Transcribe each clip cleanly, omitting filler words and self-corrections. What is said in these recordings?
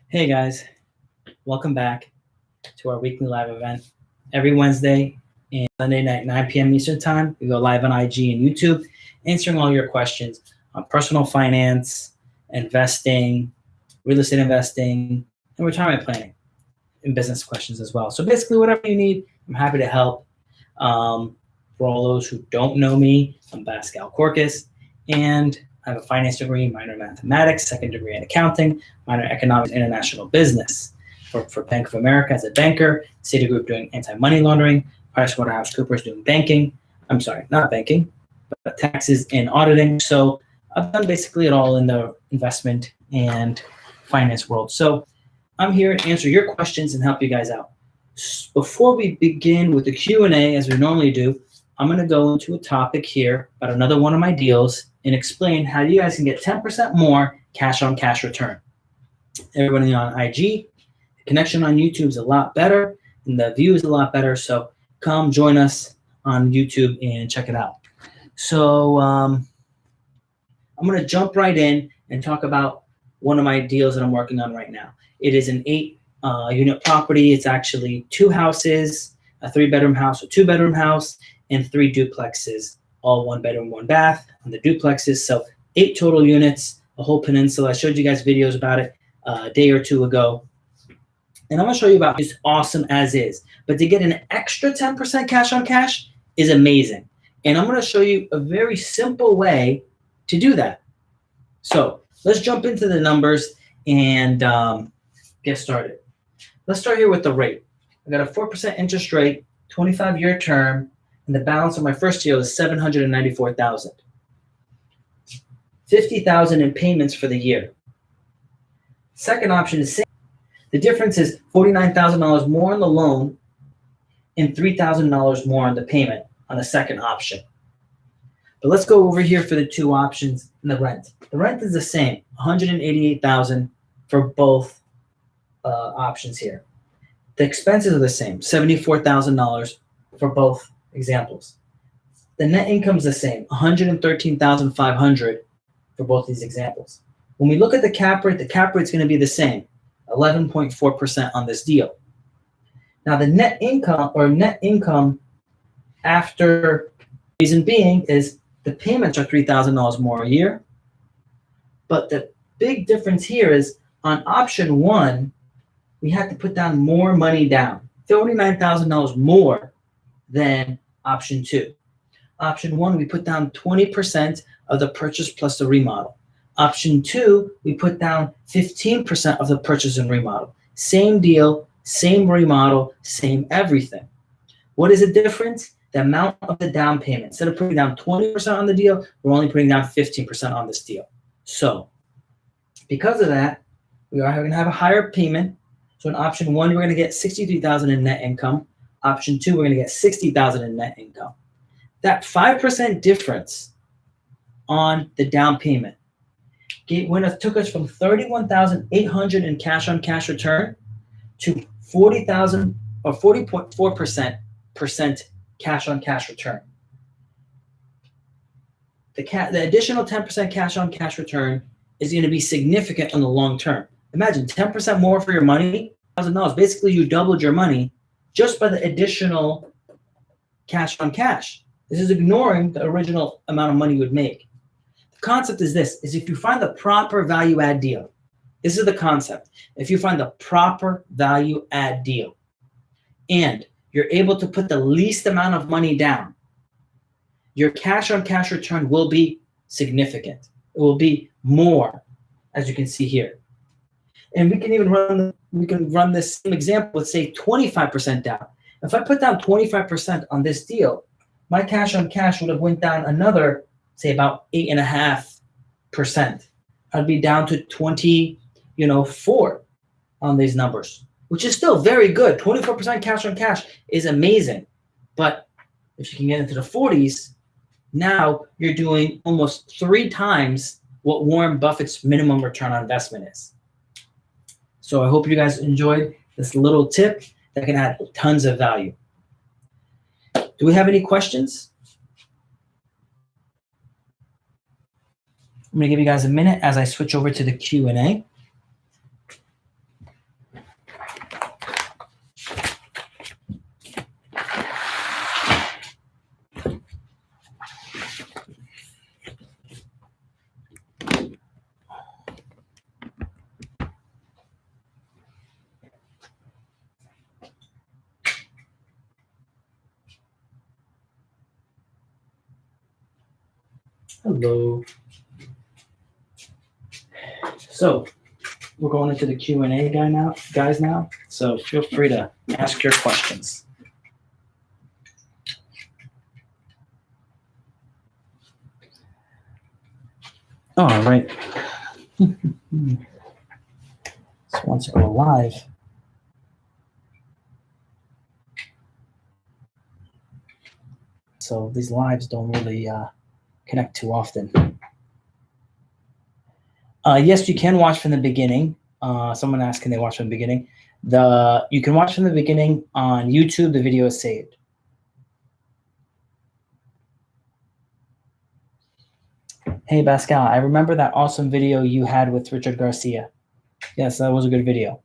Hey guys, welcome back to our weekly live event. Every Wednesday and Sunday night, 9 p.m. Eastern Time, we go live on IG and YouTube, answering all your questions on personal finance, investing, real estate investing, and retirement planning, and business questions as well. So basically, whatever you need, I'm happy to help. For all those who don't know me, I'm Pascal Corcus, and I have a finance degree, minor in mathematics, second degree in accounting, minor in economics, international business. For Bank of America as a banker, Citigroup doing anti-money laundering, PricewaterhouseCoopers doing banking. I'm sorry, not banking, but taxes and auditing. So I've done basically it all in the investment and finance world. So I'm here to answer your questions and help you guys out. Before we begin with the Q&A, as we normally do, I'm going to go into a topic here about another one of my deals and explain how you guys can get 10% more cash on cash return. Everybody on IG, the connection on YouTube is a lot better and the view is a lot better. So come join us on YouTube and check it out. So I'm going to jump right in and talk about one of my deals that I'm working on right now. It is an 8-unit property. It's actually 2 houses, a 3-bedroom house, a 2-bedroom house, and 3 duplexes, all 1 bedroom, 1 bath on the duplexes. So 8 total units, a whole peninsula. I showed you guys videos about it a day or two ago. And I'm going to show you about it's awesome as is. But to get an extra 10% cash on cash is amazing. And I'm going to show you a very simple way to do that. So let's jump into the numbers and get started. Let's start here with the rate. I got a 4% interest rate, 25-year term, and the balance of my first deal is $794,000. $50,000 in payments for the year. Second option is same. The difference is $49,000 more on the loan and $3,000 more on the payment on the second option. But let's go over here for the 2 options and the rent. The rent is the same, $188,000 for both options here. The expenses are the same, $74,000 for both examples. The net income is the same, $113,500 for both these examples. When we look at the cap rate is going to be the same, 11.4% on this deal. Now the net income after reason being is the payments are $3,000 more a year. But the big difference here is on option 1, we had to put down more money down, $39,000 more than option 2. Option 1, we put down 20% of the purchase plus the remodel. Option 2, we put down 15% of the purchase and remodel. Same deal, same remodel, same everything. What is the difference? The amount of the down payment. Instead of putting down 20% on the deal, we're only putting down 15% on this deal. So because of that, we are going to have a higher payment. So in option 1, we're going to get $63,000 in net income. Option 2, we're going to get $60,000 in net income. That 5% difference on the down payment took us from $31,800 in cash on cash return to $40,000 or 40.4% cash on cash return. The additional 10% cash on cash return is going to be significant in the long term. Imagine 10% more for your money, $1,000. Basically, you doubled your money just by the additional cash on cash. This is ignoring the original amount of money you would make. The concept is this, is if you find the proper value add deal, this is the concept. If you find the proper value add deal and you're able to put the least amount of money down, your cash on cash return will be significant. It will be more, as you can see here. And we can even run this same example with say 25% down. If I put down 25% on this deal, my cash on cash would have went down another, say about 8.5%. I'd be down to 24 on these numbers, which is still very good. 24% cash on cash is amazing. But if you can get into the 40s, now you're doing almost 3 times what Warren Buffett's minimum return on investment is. So I hope you guys enjoyed this little tip that can add tons of value. Do we have any questions? I'm going to give you guys a minute as I switch over to the Q&A. Hello. So we're going into the Q&A guys now. So feel free to ask your questions. All right. So once you go live. So these lives don't really connect too often. Yes, you can watch from the beginning. Someone asked, can they watch from the beginning? You can watch from the beginning on YouTube. The video is saved. Hey, Pascal, I remember that awesome video you had with Richard Garcia. Yes, that was a good video.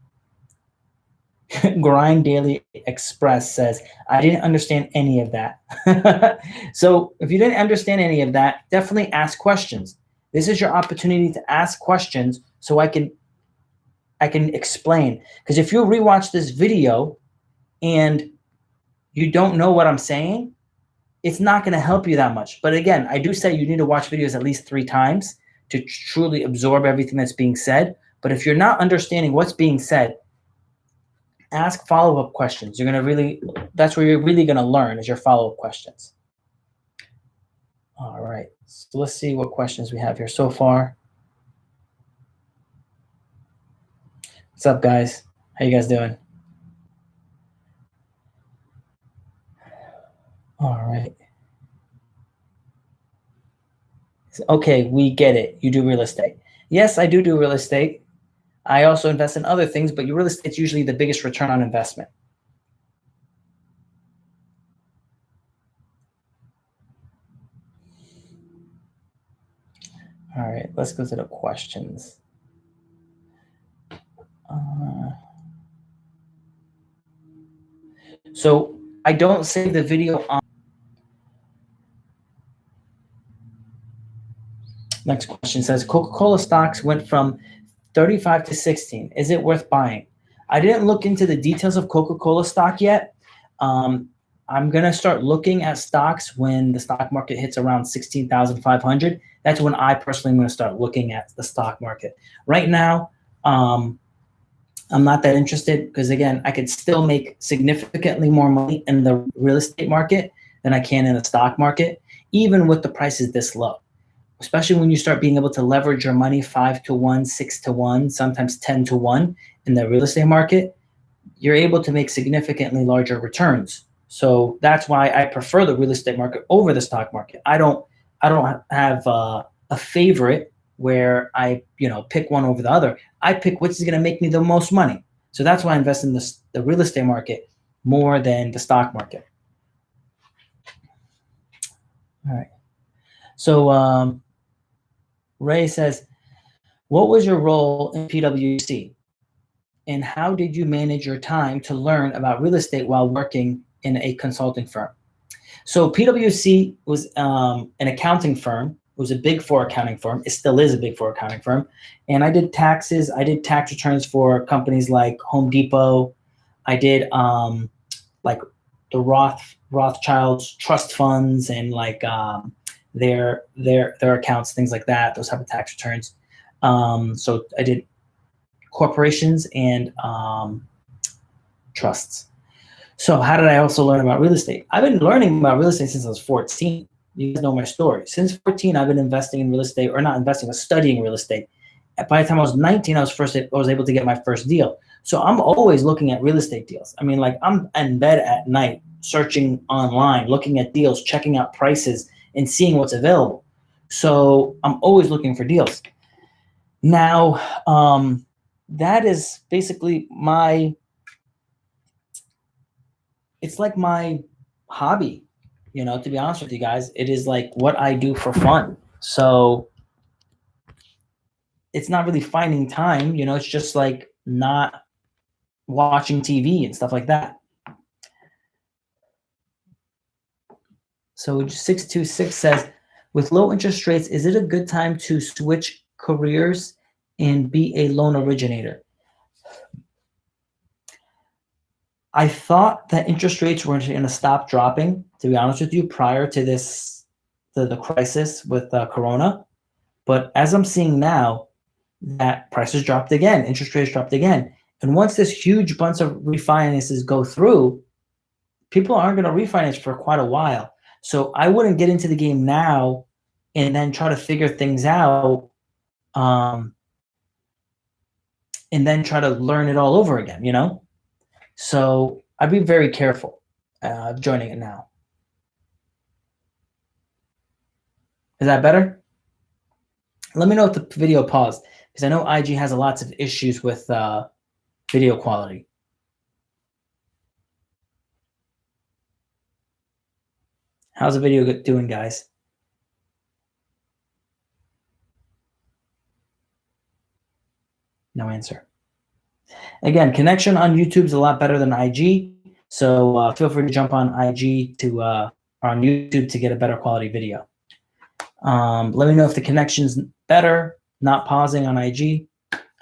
Grind Daily Express says, I didn't understand any of that. So if you didn't understand any of that, definitely ask questions. This is your opportunity to ask questions so I can explain. Because if you rewatch this video and you don't know what I'm saying, it's not going to help you that much. But again, I do say you need to watch videos at least 3 times to truly absorb everything that's being said. But if you're not understanding what's being said, ask follow-up questions. That's where you're really going to learn, is your follow-up questions. All right. So let's see what questions we have here so far. What's up, guys? How you guys doing? All right. Okay, we get it. You do real estate. Yes, I do real estate. I also invest in other things, but your real estate's usually the biggest return on investment. All right, let's go to the questions. So I don't save the video on. Next question says, Coca-Cola stocks went from 35 to 16. Is it worth buying? I didn't look into the details of Coca-Cola stock yet. I'm going to start looking at stocks when the stock market hits around 16,500. That's when I personally am going to start looking at the stock market. Right now, I'm not that interested because, again, I could still make significantly more money in the real estate market than I can in the stock market, even with the prices this low. Especially when you start being able to leverage your money 5 to 1, 6 to 1, sometimes 10 to 1 in the real estate market, you're able to make significantly larger returns. So that's why I prefer the real estate market over the stock market. I don't have a favorite where I pick one over the other. I pick which is going to make me the most money. So that's why I invest in the real estate market more than the stock market. All right. So Ray says, what was your role in PwC? And how did you manage your time to learn about real estate while working in a consulting firm? So PwC was an accounting firm. It was a Big Four accounting firm. It still is a Big Four accounting firm. And I did taxes. I did tax returns for companies like Home Depot. I did like the Rothschilds trust funds and like their accounts, things like that. Those type of tax returns. So I did corporations and trusts. So how did I also learn about real estate? I've been learning about real estate since I was 14. You guys know my story. Since 14, I've been investing in real estate, or not investing, but studying real estate. By the time I was 19, I was able to get my first deal. So I'm always looking at real estate deals. I mean, like, I'm in bed at night searching online, looking at deals, checking out prices, and seeing what's available. So I'm always looking for deals. Now, that is basically it's like my hobby, to be honest with you guys. It is like what I do for fun. So it's not really finding time, it's just like not watching TV and stuff like that. So 626 says, with low interest rates, is it a good time to switch careers and be a loan originator? I thought that interest rates were going to stop dropping, to be honest with you, prior to this the crisis with Corona. But as I'm seeing now, that prices dropped again, interest rates dropped again. And once this huge bunch of refinances go through, people aren't going to refinance for quite a while. So I wouldn't get into the game now and then try to figure things out, and then try to learn it all over again, you know? So I'd be very careful joining it now. Is that better? Let me know if the video paused, because I know IG has lots of issues with video quality. How's the video doing, guys? No answer. Again, connection on YouTube is a lot better than IG, so feel free to jump on IG to on YouTube to get a better quality video. Let me know if the connection's better, not pausing on IG.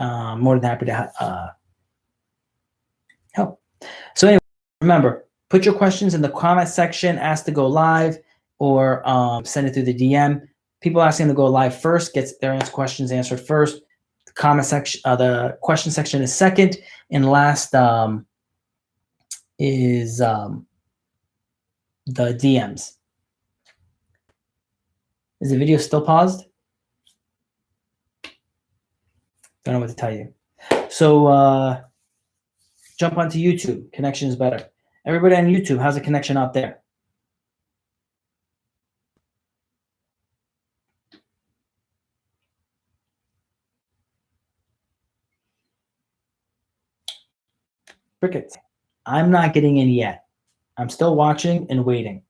More than happy to help. So anyway, remember, put your questions in the comment section, ask to go live, or send it through the DM. People asking to go live first gets their questions answered first. The comment section, the question section is second, and last is the DMs. Is the video still paused? Don't know what to tell you. So jump onto YouTube. Connection is better. Everybody on YouTube, how's the connection out there? Crickets. I'm not getting in yet. I'm still watching and waiting.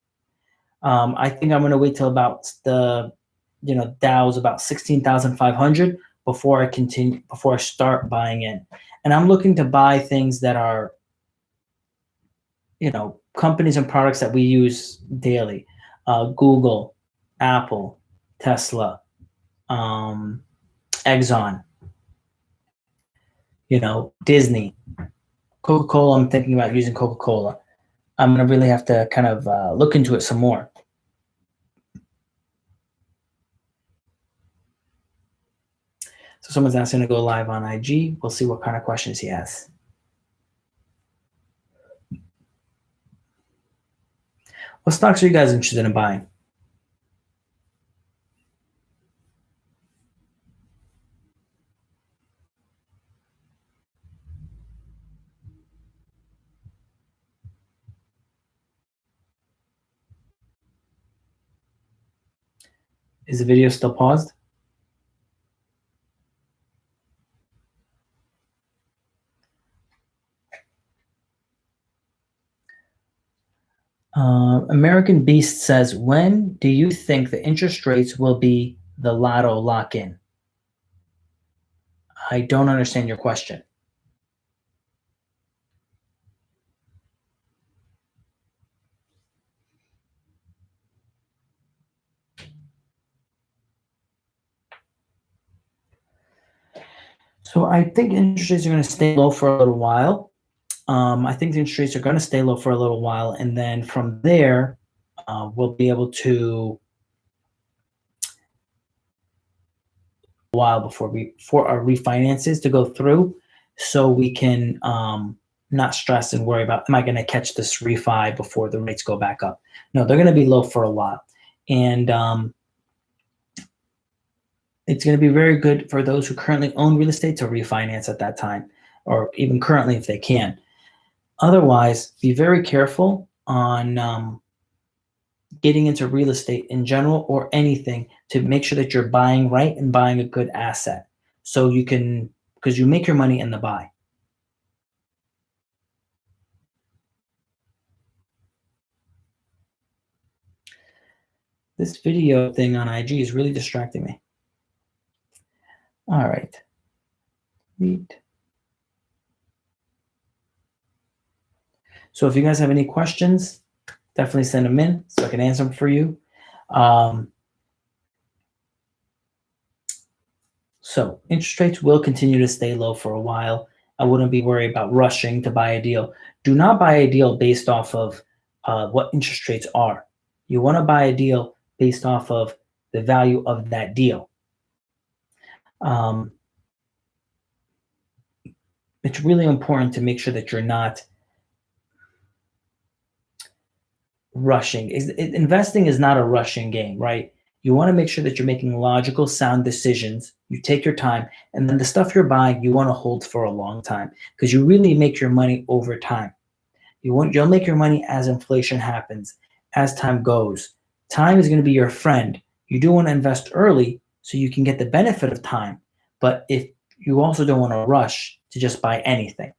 I think I'm going to wait till about the, Dow's about 16,500 before I start buying in. And I'm looking to buy things that are, companies and products that we use daily. Google, Apple, Tesla, Exxon, Disney, Coca-Cola. I'm thinking about using Coca-Cola. I'm going to really have to kind of look into it some more. So someone's asking to go live on IG. We'll see what kind of questions he has. What stocks are you guys interested in buying? Is the video still paused? American Beast says, when do you think the interest rates will be the lotto lock-in? I don't understand your question. So I think interest rates are going to stay low for a little while. I think the interest rates are going to stay low for a little while, and then from there, we'll be able to a while for our refinances to go through, so we can not stress and worry about, am I going to catch this refi before the rates go back up? No, they're going to be low for a while, and it's going to be very good for those who currently own real estate to refinance at that time, or even currently if they can. Otherwise, be very careful on getting into real estate in general or anything to make sure that you're buying right and buying a good asset. So you can, because you make your money in the buy. This video thing on IG is really distracting me. All right. Read. So if you guys have any questions, definitely send them in so I can answer them for you. So interest rates will continue to stay low for a while. I wouldn't be worried about rushing to buy a deal. Do not buy a deal based off of what interest rates are. You want to buy a deal based off of the value of that deal. It's really important to make sure that you're not rushing. Investing is not a rushing game, right? You want to make sure that you're making logical, sound decisions. You take your time, and then the stuff you're buying, you want to hold for a long time because you really make your money over time. You'll make your money as inflation happens, as time goes. Time is going to be your friend. You do want to invest early so you can get the benefit of time, but if you also don't want to rush to just buy anything.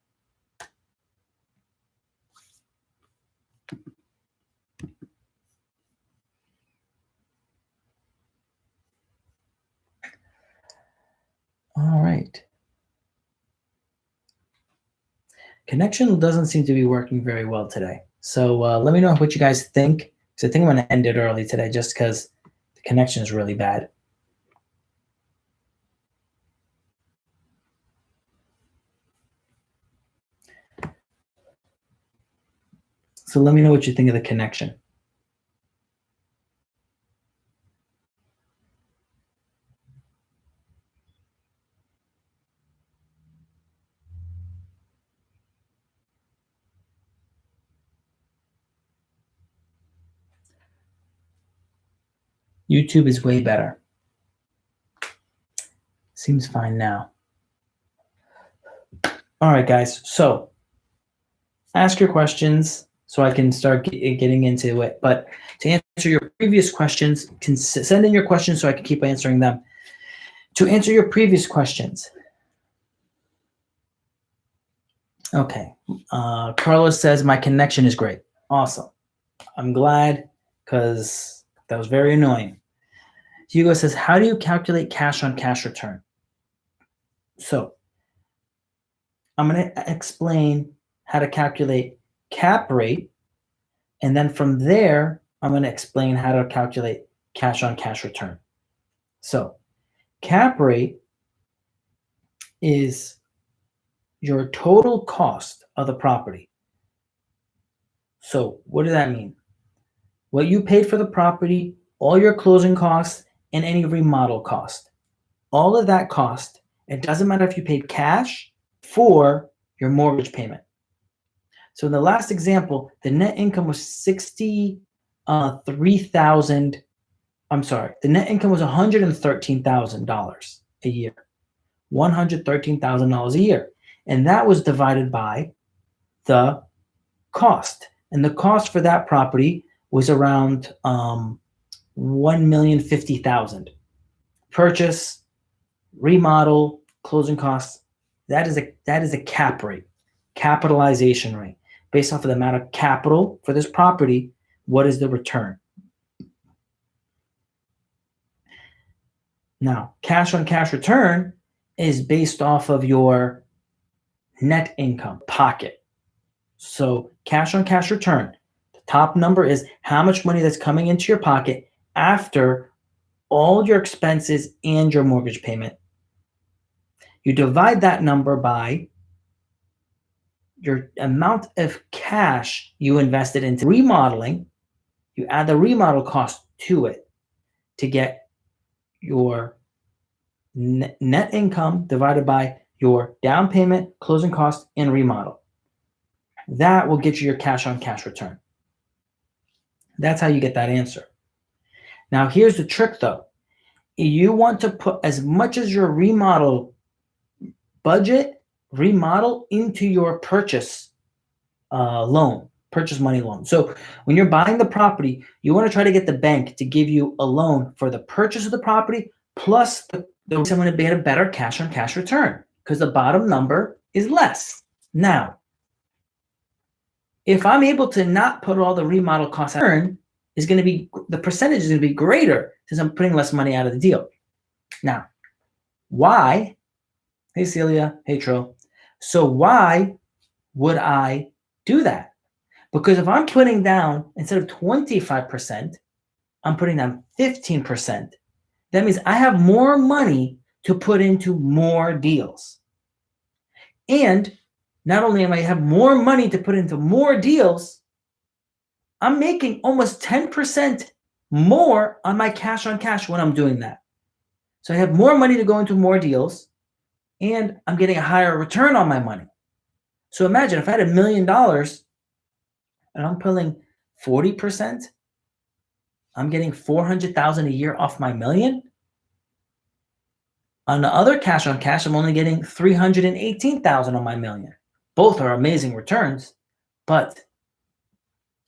All right. Connection doesn't seem to be working very well today. So let me know what you guys think. Because I think I'm going to end it early today just because the connection is really bad. So let me know what you think of the connection. YouTube is way better. Seems fine now. All right, guys. So ask your questions so I can start getting into it. But to answer your previous questions, send in your questions so I can keep answering them. To answer your previous questions. Okay. Carlos says, my connection is great. Awesome. I'm glad because that was very annoying. Hugo says, how do you calculate cash on cash return? So I'm going to explain how to calculate cap rate. And then from there, I'm going to explain how to calculate cash on cash return. So cap rate is your total cost of the property. So what does that mean? What you paid for the property, all your closing costs, and any remodel cost. All of that cost, it doesn't matter if you paid cash for your mortgage payment. So in the last example, the net income was $63,000. I'm sorry, the net income was $113,000 a year. $113,000 a year. And that was divided by the cost. And the cost for that property was around $1,050,000. Purchase, remodel, closing costs. That is a cap rate, capitalization rate. Based off of the amount of capital for this property, what is the return? Now, cash on cash return is based off of your net income pocket. So cash on cash return, the top number is how much money that's coming into your pocket after all your expenses and your mortgage payment. You divide that number by your amount of cash you invested into remodeling. You add the remodel cost to it to get your net income divided by your down payment, closing cost, and remodel. That will get you your cash on cash return. That's how you get that answer. Now, here's the trick though. You want to put as much as your remodel budget, remodel into your purchase purchase money loan. So when you're buying the property, you want to try to get the bank to give you a loan for the purchase of the property plus someone to get a better cash on cash return because the bottom number is less. Now, if I'm able to not put all the remodel costs I earn, is going to be the percentage is going to be greater since I'm putting less money out of the deal. Now, why? Hey Celia, hey Tro. So why would I do that? Because if I'm putting down instead of 25%, I'm putting down 15%. That means I have more money to put into more deals. And not only am I have more money to put into more deals, I'm making almost 10% more on my cash on cash when I'm doing that. So I have more money to go into more deals, and I'm getting a higher return on my money. So imagine if I had $1 million and I'm pulling 40%, I'm getting 400,000 a year off my million. On the other cash on cash, I'm only getting 318,000 on my million. Both are amazing returns, but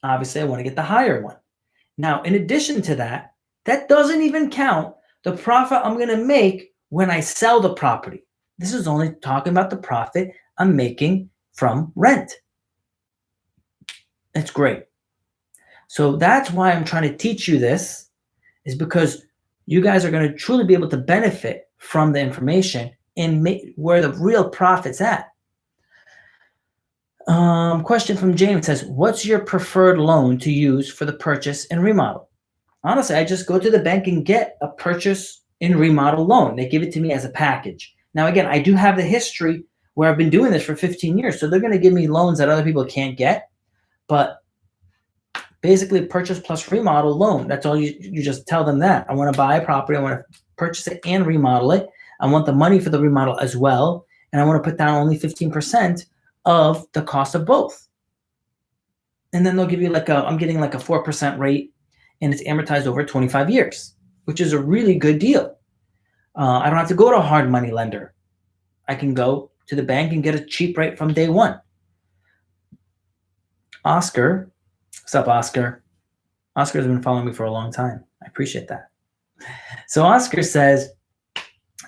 obviously I want to get the higher one. Now, in addition to that, that doesn't even count the profit I'm going to make when I sell the property. This is only talking about the profit I'm making from rent. It's great. So that's why I'm trying to teach you this, is because you guys are going to truly be able to benefit from the information and where the real profit's at. Question from James says, what's your preferred loan to use for the purchase and remodel? Honestly, I just go to the bank and get a purchase and remodel loan. They give it to me as a package. Now, again, I do have the history where I've been doing this for 15 years. So they're going to give me loans that other people can't get. But basically, purchase plus remodel loan. That's all you just tell them that. I want to buy a property. I want to purchase it and remodel it. I want the money for the remodel as well. And I want to put down only 15% of the cost of both. And then they'll give you I'm getting like a 4% rate, and it's amortized over 25 years, which is a really good deal. I don't have to go to a hard money lender. I can go to the bank and get a cheap rate from day one. Oscar, what's up, Oscar? Oscar's been following me for a long time. I appreciate that. So Oscar says,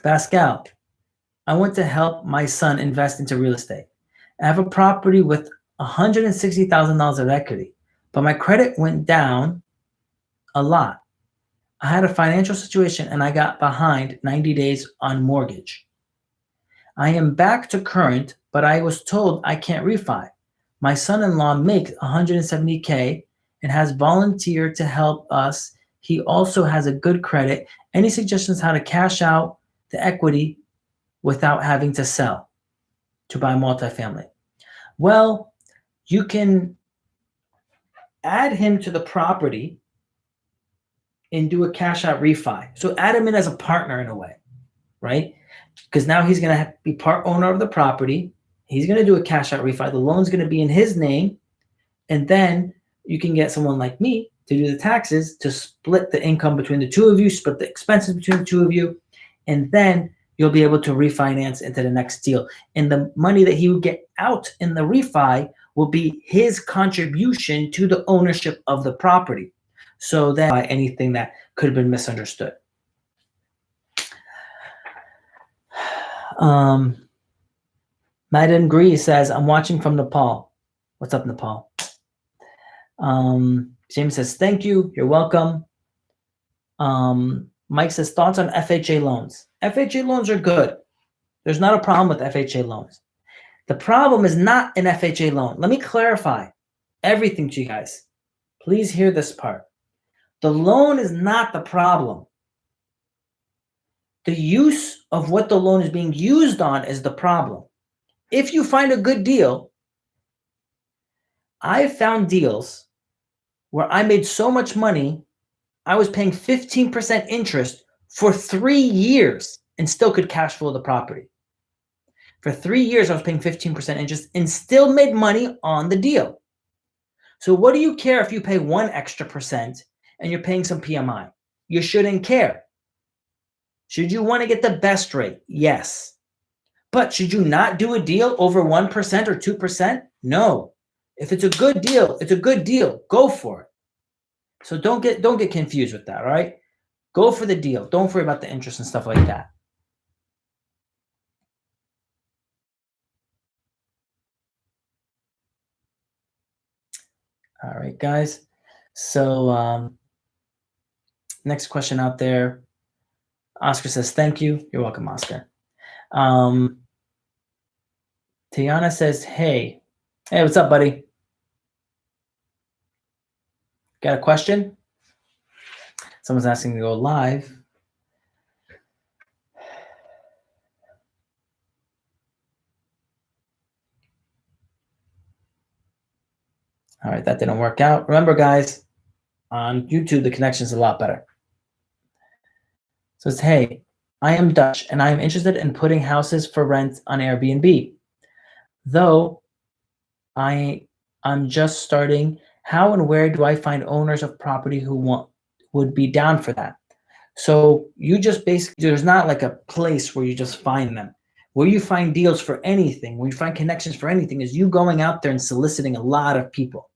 Pascal, I want to help my son invest into real estate. I have a property with $160,000 of equity, but my credit went down a lot. I had a financial situation and I got behind 90 days on mortgage. I am back to current, but I was told I can't refi. My son-in-law makes $170K and has volunteered to help us. He also has a good credit. Any suggestions how to cash out the equity without having to sell to buy multifamily? Well, you can add him to the property and do a cash out refi. So add him in as a partner in a way, right? Because now he's going to be part owner of the property. He's going to do a cash out refi. The loan's going to be in his name. And then you can get someone like me to do the taxes, to split the income between the two of you, split the expenses between the two of you. And then you'll be able to refinance into the next deal. And the money that he would get out in the refi will be his contribution to the ownership of the property. So that by anything that could have been misunderstood. Madden Gree says, I'm watching from Nepal. What's up, Nepal? James says, thank you. You're welcome. Mike says, thoughts on FHA loans. FHA loans are good. There's not a problem with FHA loans. The problem is not an FHA loan. Let me clarify everything to you guys. Please hear this part. The loan is not the problem. The use of what the loan is being used on is the problem. If you find a good deal, I've found deals where I made so much money, I was paying 15% interest for 3 years and still could cash flow the property. For 3 years, I was paying 15% interest and still made money on the deal. So what do you care if you pay 1 extra percent and you're paying some PMI? You shouldn't care. Should you want to get the best rate? Yes. But should you not do a deal over 1% or 2%? No. If it's a good deal, it's a good deal. Go for it. So don't get confused with that, all right? Go for the deal. Don't worry about the interest and stuff like that. All right, guys. So next question out there. Oscar says, thank you. You're welcome, Oscar. Tiana says, hey, what's up, buddy? Got a question? Someone's asking to go live. All right, that didn't work out. Remember, guys, On YouTube, the connection is a lot better. So it's, hey, I am Dutch and I am interested in putting houses for rent on Airbnb. Though I'm just starting, how and where do I find owners of property who would be down for that? So you just basically, there's not like a place where you just find them. Where you find deals for anything, where you find connections for anything, is you going out there and soliciting a lot of people.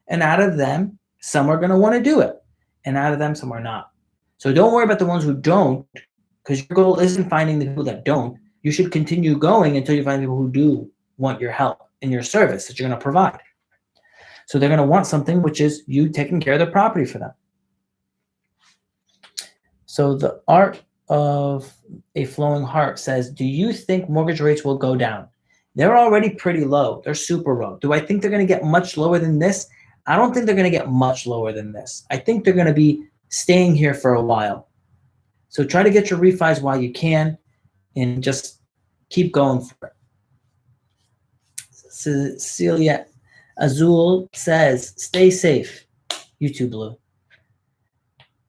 And out of them, some are going to want to do it. And out of them, some are not. So don't worry about the ones who don't, because your goal isn't finding the people that don't. You should continue going until you find people who do want your help and your service that you're going to provide. So they're going to want something, which is you taking care of the property for them. So the Art of a Flowing Heart says, do you think mortgage rates will go down? They're already pretty low. They're super low. Do I think they're going to get much lower than this? I don't think they're going to get much lower than this. I think they're going to be staying here for a while. So try to get your refis while you can and just keep going for it. Cecilia Azul says, stay safe. You too, Blue.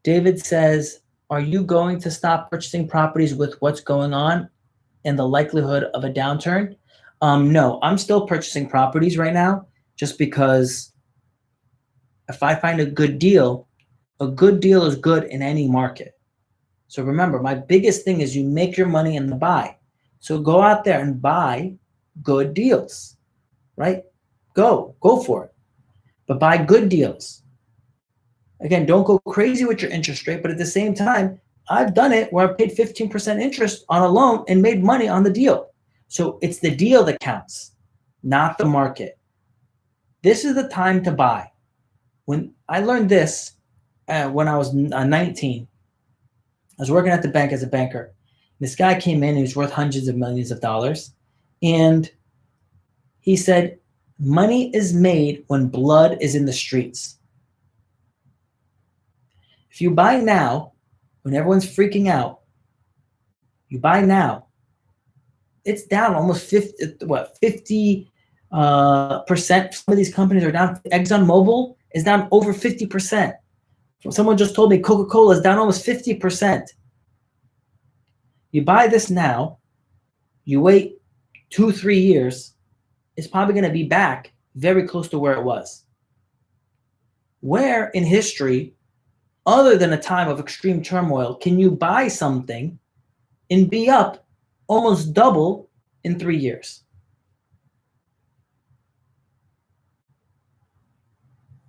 David says, are you going to stop purchasing properties with what's going on and the likelihood of a downturn? No, I'm still purchasing properties right now just because if I find a good deal is good in any market. So remember, my biggest thing is you make your money in the buy. So go out there and buy good deals, right? Go for it. But buy good deals. Again, don't go crazy with your interest rate, but at the same time, I've done it where I've paid 15% interest on a loan and made money on the deal. So it's the deal that counts, not the market. This is the time to buy. When I learned this when I was 19, I was working at the bank as a banker. This guy came in, he was worth hundreds of millions of dollars. And he said, money is made when blood is in the streets. If you buy now, when everyone's freaking out, you buy now, it's down almost 50%. Some of these companies are down. ExxonMobil is down over 50%. Someone just told me Coca-Cola is down almost 50%. You buy this now, you wait 2-3 years, it's probably going to be back very close to where it was. Where in history, other than a time of extreme turmoil, can you buy something and be up almost double in 3 years?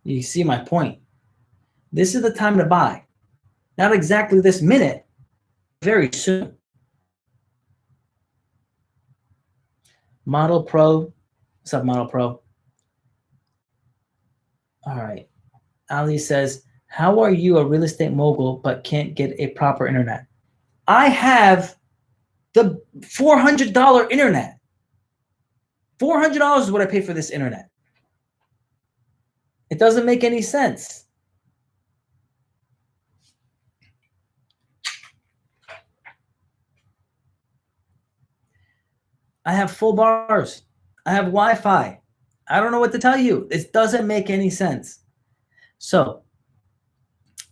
You see my point. This is the time to buy. Not exactly this minute, very soon. Model Pro. What's up, Model Pro? All right. Ali says, how are you a real estate mogul but can't get a proper internet? I have the $400 internet. $400 is what I pay for this internet. It doesn't make any sense. I have full bars. I have Wi-Fi. I don't know what to tell you. It doesn't make any sense. So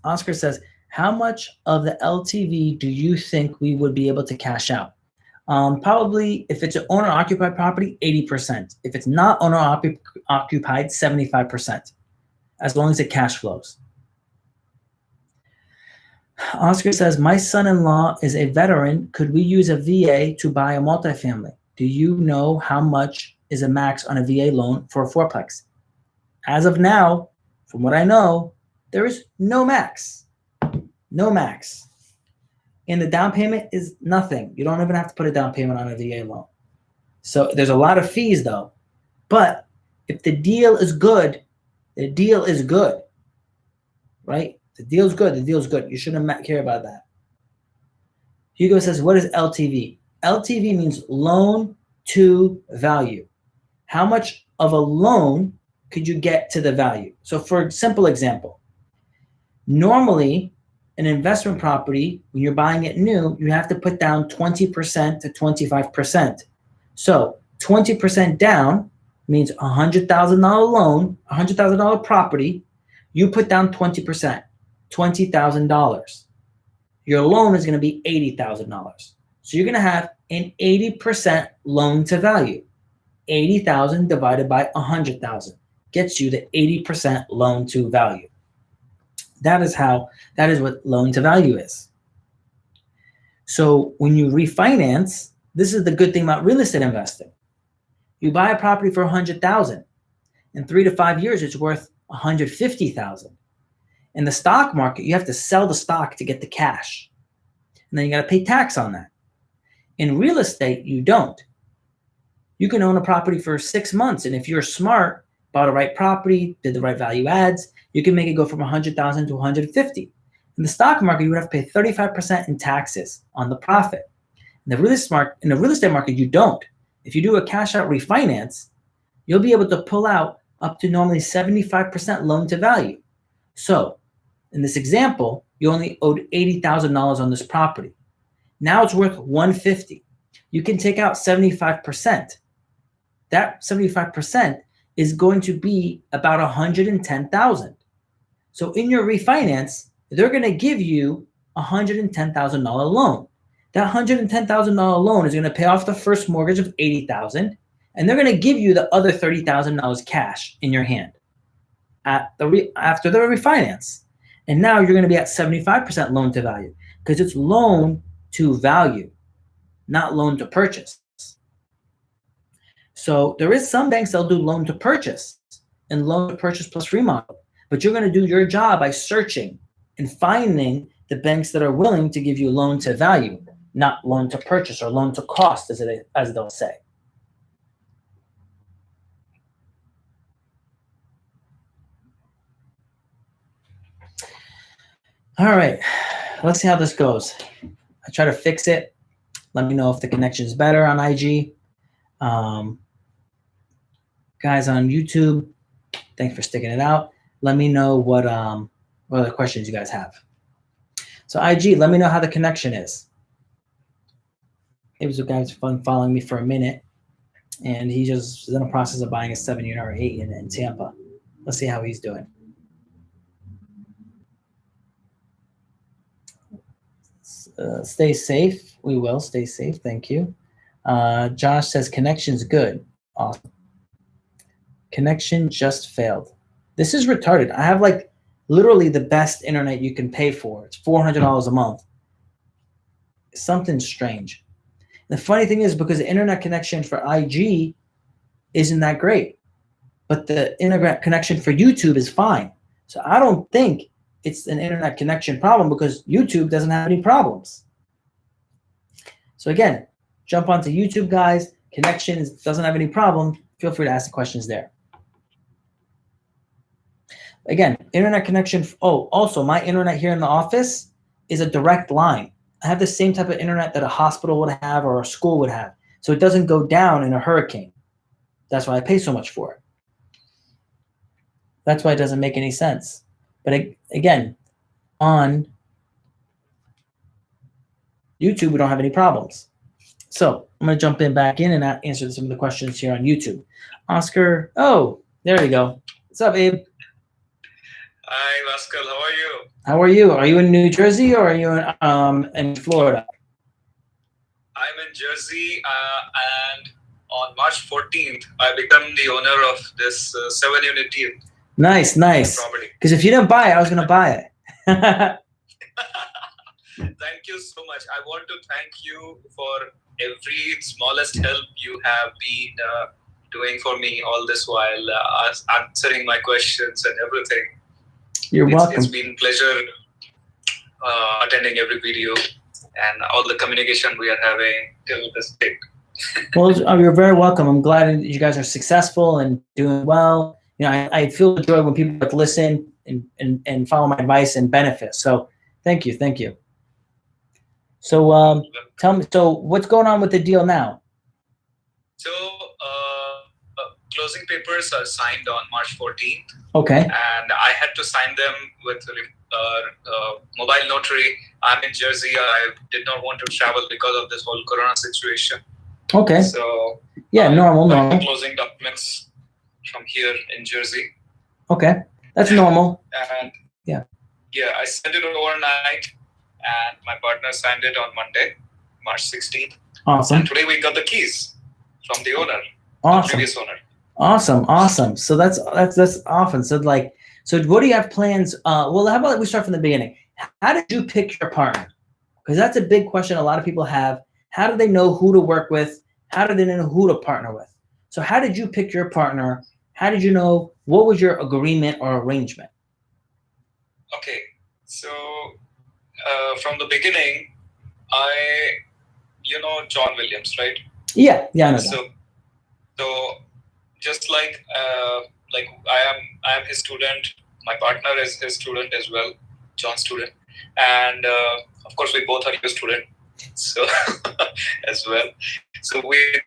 Oscar says, how much of the LTV do you think we would be able to cash out? Probably, if it's an owner-occupied property, 80%. If it's not owner-occupied, 75%, as long as it cash flows. Oscar says, my son-in-law is a veteran. Could we use a VA to buy a multifamily? Do you know how much is a max on a VA loan for a fourplex? As of now, from what I know, there is no max. No max. And the down payment is nothing. You don't even have to put a down payment on a VA loan. So there's a lot of fees though. But if the deal is good, the deal is good. Right? The deal's good. The deal's good. You shouldn't care about that. Hugo says, what is LTV? LTV means loan to value. How much of a loan could you get to the value? So for a simple example, normally an investment property, when you're buying it new, you have to put down 20% to 25%. So 20% down means $100,000 loan, $100,000 property. You put down 20%, $20,000. Your loan is going to be $80,000. So you're going to have an 80% loan to value. 80,000 divided by 100,000 gets you the 80% loan to value. That is what loan to value is. So when you refinance, this is the good thing about real estate investing. You buy a property for 100,000. In 3 to 5 years, it's worth 150,000. In the stock market, you have to sell the stock to get the cash. And then you got to pay tax on that. In real estate, you don't. You can own a property for 6 months. And if you're smart, bought the right property, did the right value adds, you can make it go from 100,000 to 150. In the stock market, you would have to pay 35% in taxes on the profit. In the real estate market, you don't. If you do a cash out refinance, you'll be able to pull out up to normally 75% loan to value. So in this example, you only owed $80,000 on this property. Now it's worth $150,000. You can take out 75%. That 75% is going to be about $110,000. So in your refinance, they're going to give you a $110,000 loan. That $110,000 loan is going to pay off the first mortgage of $80,000, and they're going to give you the other $30,000 cash in your hand after the refinance. And now you're going to be at 75% loan to value because it's loan to value, not loan to purchase. So there is some banks that'll do loan to purchase and loan to purchase plus remodel, but you're going to do your job by searching and finding the banks that are willing to give you loan to value, not loan to purchase or loan to cost, as they'll say. All right, let's see how this goes. I try to fix it. Let me know if the connection is better on IG. Guys on YouTube, thanks for sticking it out. Let me know what other questions you guys have. So IG, let me know how the connection is. It was a guy's fun following me for a minute, and he just is in the process of buying a 7-unit or 8-unit in Tampa. Let's see how he's doing. Stay safe. We will stay safe. Thank you. Josh says connection's good. Awesome. Connection just failed. This is retarded. I have like literally the best internet you can pay for. It's $400 a month. Something strange. The funny thing is because the internet connection for IG isn't that great, but the internet connection for YouTube is fine. So I don't think it's an internet connection problem because YouTube doesn't have any problems. So again, jump onto YouTube, guys. Connection doesn't have any problem. Feel free to ask the questions there. Again, internet connection. Oh, also my internet here in the office is a direct line. I have the same type of internet that a hospital would have or a school would have. So it doesn't go down in a hurricane. That's why I pay so much for it. That's why it doesn't make any sense. But again, on YouTube, we don't have any problems. So I'm going to jump back in and answer some of the questions here on YouTube. Oscar, oh, there you go. What's up, Abe? Hi, Oscar. How are you? How are you? Are you in New Jersey or are you in Florida? I'm in Jersey, and on March 14th, I become the owner of this 7-unit deal. Nice. Because if you didn't buy it, I was going to buy it. Thank you so much. I want to thank you for every smallest help you have been doing for me all this while, answering my questions and everything. You're welcome. It's been a pleasure attending every video and all the communication we are having till this date. Well, you're very welcome. I'm glad you guys are successful and doing well. You know, I feel the joy when people listen and follow my advice and benefit. So thank you. So tell me, so what's going on with the deal now? So closing papers are signed on March 14th. Okay. And I had to sign them with mobile notary. I'm in Jersey. I did not want to travel because of this whole Corona situation. Okay. So yeah, normal. Closing documents from here in Jersey. Okay. That's normal. And Yeah. Yeah, I sent it overnight, and my partner signed it on Monday, March 16th. Awesome. And today we got the keys from the owner, the Awesome. previous owner. Awesome. So that's awesome. So what do you have plans? Well, how about we start from the beginning? How did you pick your partner? Because that's a big question a lot of people have. How do they know who to work with? How do they know who to partner with? So how did you pick your partner? How did you know, what was your agreement or arrangement? Okay, so from the beginning, you know John Williams, right? Yeah, I know that. So just like I am his student. My partner is his student as well, John's student, and of course we both are your student. So as well. So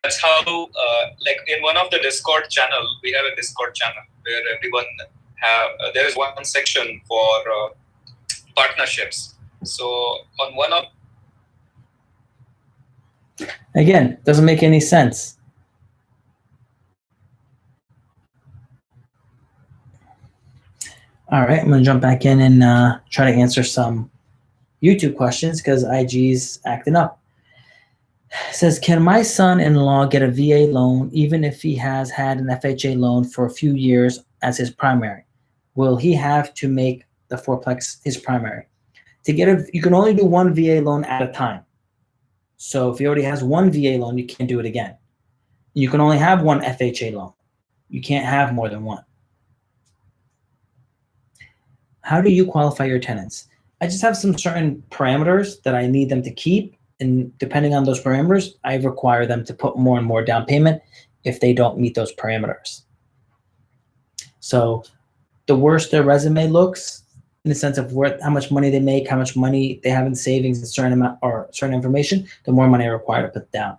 that's how like in one of the Discord channel, we have a Discord channel where everyone there is one section for partnerships. So on one of again, doesn't make any sense. All right, I'm gonna jump back in and try to answer some YouTube questions because IG's acting up. It says, can my son-in-law get a VA loan even if he has had an FHA loan for a few years as his primary? Will he have to make the fourplex his primary? You can only do one VA loan at a time. So if he already has one VA loan, you can't do it again. You can only have one FHA loan. You can't have more than one. How do you qualify your tenants? I just have some certain parameters that I need them to keep. And depending on those parameters, I require them to put more and more down payment if they don't meet those parameters. So the worse their resume looks, in the sense of how much money they make, how much money they have in savings, a certain amount or certain information, the more money I require to put down.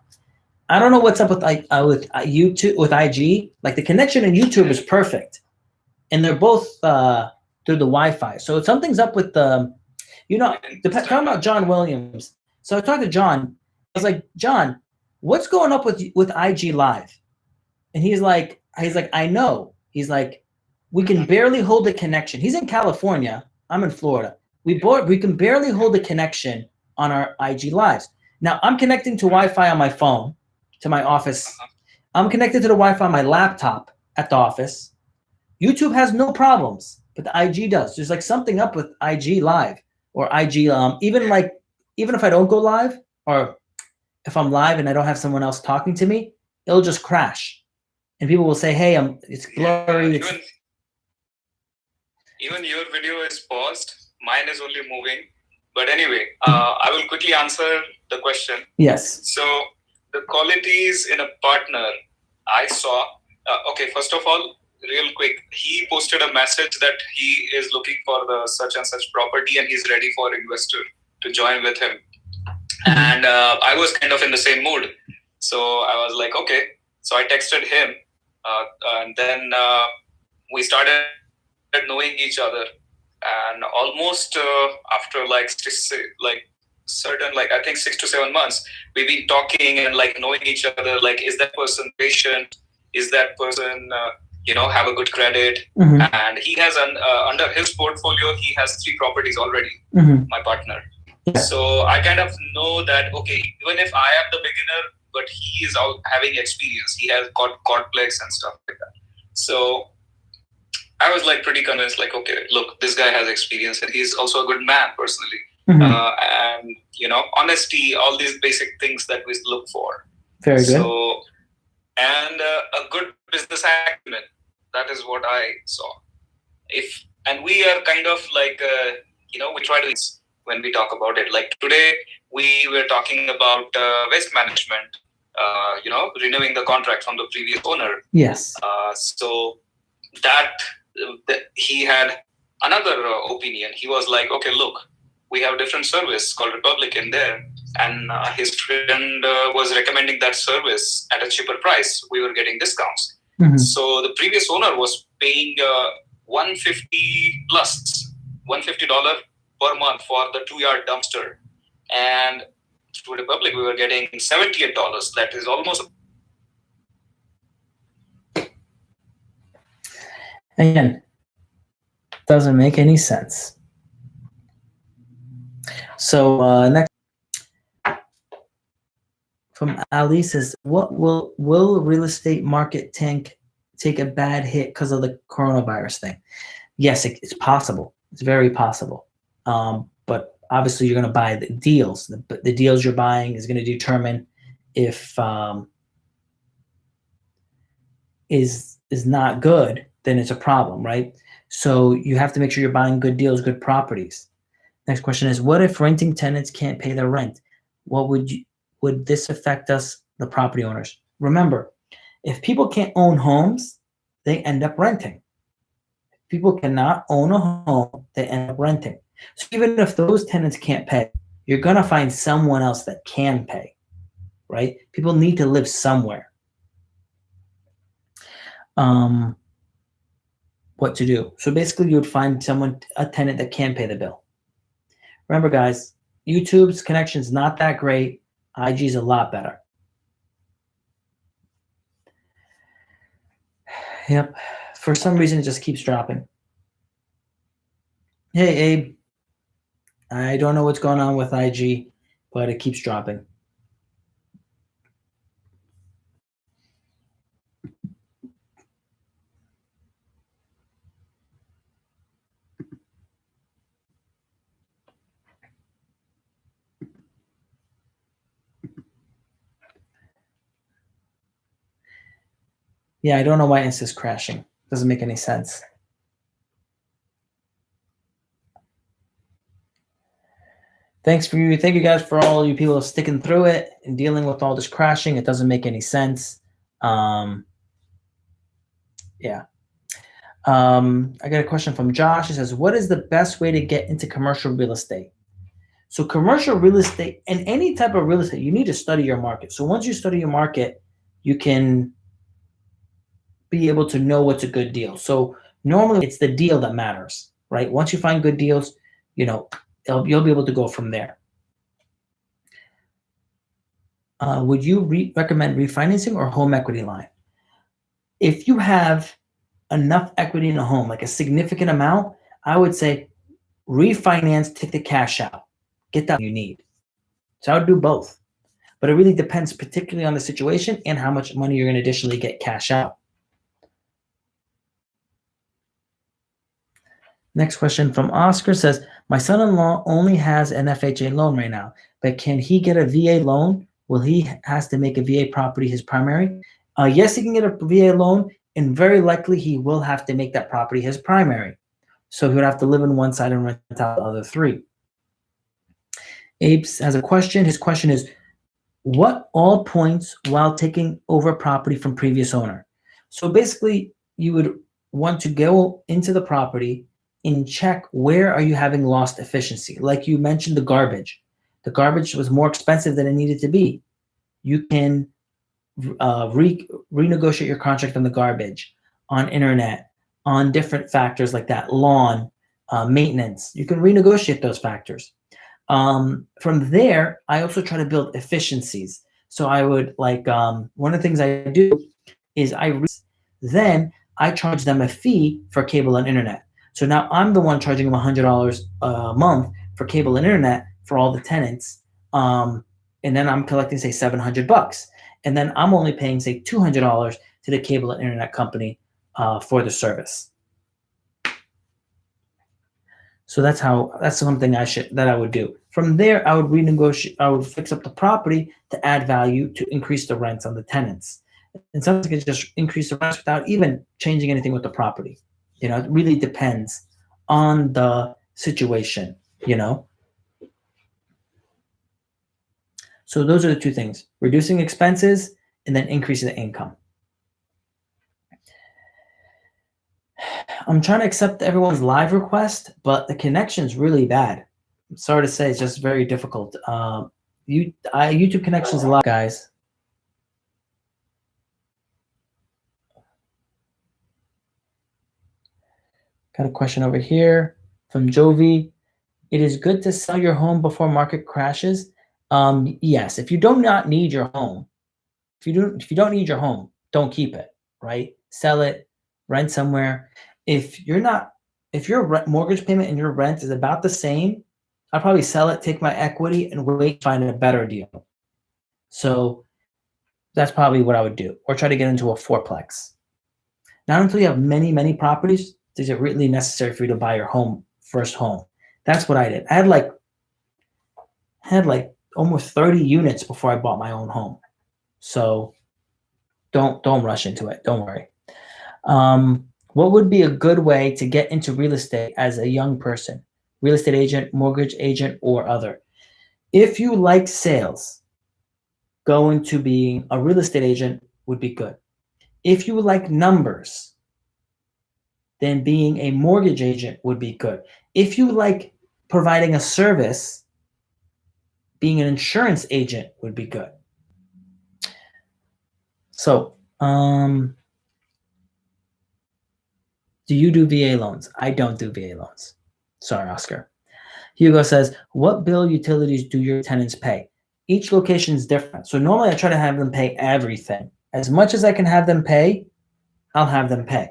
I don't know what's up with YouTube, with IG. Like the connection in YouTube is perfect, and they're both through the Wi-Fi. So something's up with the, talking about John Williams. So I talked to John. I was like, John, what's going up with IG Live? And he's like, I know. He's like, we can barely hold the connection. He's in California. I'm in Florida. We can barely hold the connection on our IG Lives. Now I'm connecting to Wi-Fi on my phone to my office. I'm connected to the Wi-Fi on my laptop at the office. YouTube has no problems, but the IG does. There's like something up with IG Live or IG. Even if I don't go live, or if I'm live and I don't have someone else talking to me, it'll just crash, and people will say, "Hey, it's blurry." Even your video is paused. Mine is only moving. But anyway, I will quickly answer the question. Yes. So the qualities in a partner I saw. Okay, first of all, real quick, he posted a message that he is looking for the such and such property and he's ready for investor to join with him. And I was kind of in the same mood. So I was like, okay. So I texted him and then we started knowing each other. And almost after I think 6 to 7 months, we've been talking and knowing each other. Like, is that person patient? Is that person, have a good credit? Mm-hmm. And he has under his portfolio, he has 3 properties already, my partner. Yeah. So I kind of know that, okay, even if I am the beginner, but he is having experience. He has got Quadplex and stuff like that. So I was pretty convinced, okay, look, this guy has experience and he's also a good man personally. And, honesty, all these basic things that we look for. Very good. So, and a good business acumen. That is what I saw. And we are kind of we try to, when we talk about it, like today we were talking about waste management, renewing the contract from the previous owner. Yes. So that he had another opinion. He was like, okay, look, we have a different service called Republic in there. And his friend was recommending that service at a cheaper price. We were getting discounts. Mm-hmm. So the previous owner was paying $150 per month for the 2-yard dumpster. And through Republic, we were getting $78. That is almost. Again, Doesn't make any sense. So next from Ali says, what will real estate market take a bad hit because of the coronavirus thing? Yes, it's possible. It's very possible. But obviously you're going to buy the deals. The deals you're buying is going to determine if is not good, then it's a problem, right? So you have to make sure you're buying good deals, good properties. Next question is, what if renting tenants can't pay their rent? What would this affect us, the property owners? Remember, if people can't own homes, they end up renting. If people cannot own a home, they end up renting. So even if those tenants can't pay, you're going to find someone else that can pay, right? People need to live somewhere. What to do? So basically you would find a tenant that can pay the bill. Remember guys, YouTube's connection is not that great. IG is a lot better. Yep. For some reason, it just keeps dropping. Hey, Abe. I don't know what's going on with IG, but it keeps dropping. Yeah, I don't know why Insta's crashing. Doesn't make any sense. Thank you guys for all you people sticking through it and dealing with all this crashing. It doesn't make any sense. Yeah. I got a question from Josh. He says, what is the best way to get into commercial real estate? So commercial real estate and any type of real estate, you need to study your market. So once you study your market, you can be able to know what's a good deal. So normally it's the deal that matters, right? Once you find good deals, you'll be able to go from there. Would you recommend refinancing or home equity line? If you have enough equity in a home, like a significant amount, I would say refinance, take the cash out, get that you need. So I would do both, but it really depends particularly on the situation and how much money you're going to additionally get cash out. Next question from Oscar says, my son-in-law only has an FHA loan right now, but can he get a VA loan? Will he has to make a VA property his primary? Yes, he can get a VA loan, and very likely he will have to make that property his primary. So he would have to live in one side and rent out the other three. Abe has a question. His question is, what all points while taking over property from previous owner? So basically, you would want to go into the property and check where are you having lost efficiency. Like you mentioned, the garbage. The garbage was more expensive than it needed to be. You can renegotiate your contract on the garbage, on internet, on different factors like that, lawn, maintenance. You can renegotiate those factors. From there, I also try to build efficiencies. So I would one of the things I do is then I charge them a fee for cable and internet. So now I'm the one charging them $100 a month for cable and internet for all the tenants. And then I'm collecting, say, $700. And then I'm only paying, say, $200 to the cable and internet company for the service. So that's something that I would do. From there, I would renegotiate. I would fix up the property to add value to increase the rents on the tenants. And sometimes you can just increase the rents without even changing anything with the property. It really depends on the situation. So those are the two things: reducing expenses and then increasing the income. I'm trying to accept everyone's live request, but the connection is really bad. I'm sorry to say, it's just very difficult. YouTube connection's a lot, guys. Got a question over here from Jovi. It is good to sell your home before market crashes. Yes, if you do not need your home, if you don't need your home, don't keep it, right? Sell it, rent somewhere. If you're not if your mortgage payment and your rent is about the same, I'd probably sell it, take my equity, and wait to find a better deal. So that's probably what I would do, or try to get into a fourplex. Not until you have many, many properties is it really necessary for you to buy your first home. That's what I did. I had like almost 30 units before I bought my own home. So don't rush into it. Don't worry. What would be a good way to get into real estate as a young person? Real estate agent, mortgage agent, or other? If you like sales, going to being a real estate agent would be good. If you like numbers, then being a mortgage agent would be good. If you like providing a service, being an insurance agent would be good. So, do you do VA loans? I don't do VA loans. Sorry, Oscar. Hugo says, what bill utilities do your tenants pay? Each location is different. So normally I try to have them pay everything. As much as I can have them pay, I'll have them pay.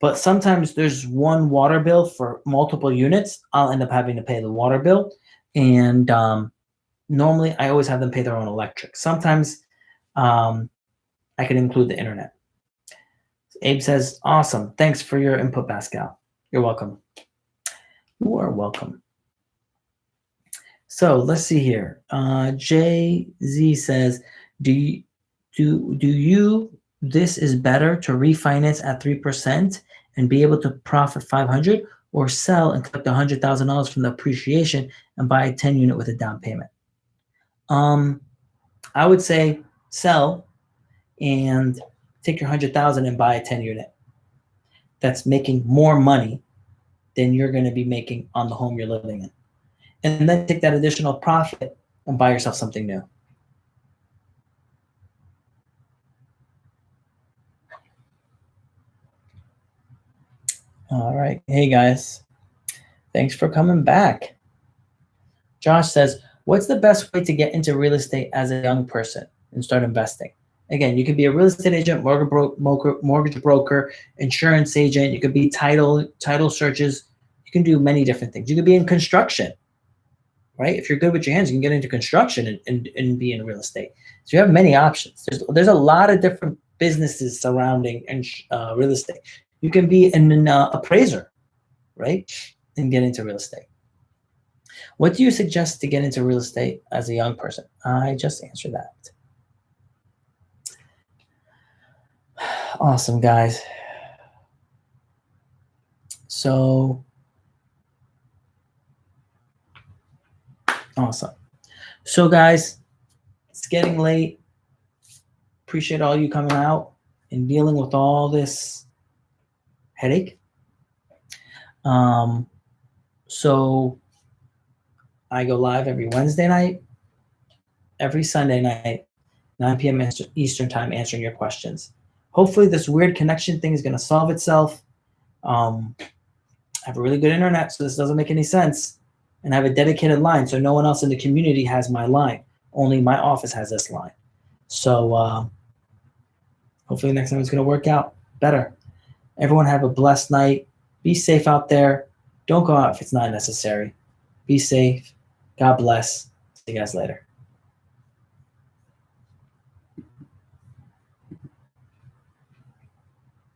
But sometimes there's one water bill for multiple units. I'll end up having to pay the water bill. And normally I always have them pay their own electric. Sometimes I can include the internet. Abe says, awesome. Thanks for your input, Pascal. You're welcome. You are welcome. So let's see here. JZ says, do you this is better to refinance at 3% and be able to profit 500, or sell and collect $100,000 from the appreciation and buy a 10 unit with a down payment? I would say sell and take your 100,000 and buy a 10 unit. That's making more money than you're going to be making on the home you're living in. And then take that additional profit and buy yourself something new. All right. Hey, guys. Thanks for coming back. Josh says, what's the best way to get into real estate as a young person and start investing? Again, you could be a real estate agent, mortgage broker, insurance agent. You could be title searches. You can do many different things. You could be in construction, right? If you're good with your hands, you can get into construction and be in real estate. So you have many options. There's a lot of different businesses surrounding real estate. You can be an appraiser, right? And get into real estate. What do you suggest to get into real estate as a young person? I just answered that. Awesome, guys. So awesome. So guys, it's getting late. Appreciate all you coming out and dealing with all this headache. So I go live every Wednesday night, every Sunday night, 9 p.m. Eastern time, answering your questions. Hopefully this weird connection thing is going to solve itself. I have a really good internet, so this doesn't make any sense. And I have a dedicated line, so no one else in the community has my line. Only my office has this line. So hopefully next time it's going to work out better. Everyone have a blessed night. Be safe out there. Don't go out if it's not necessary. Be safe. God bless. See you guys later.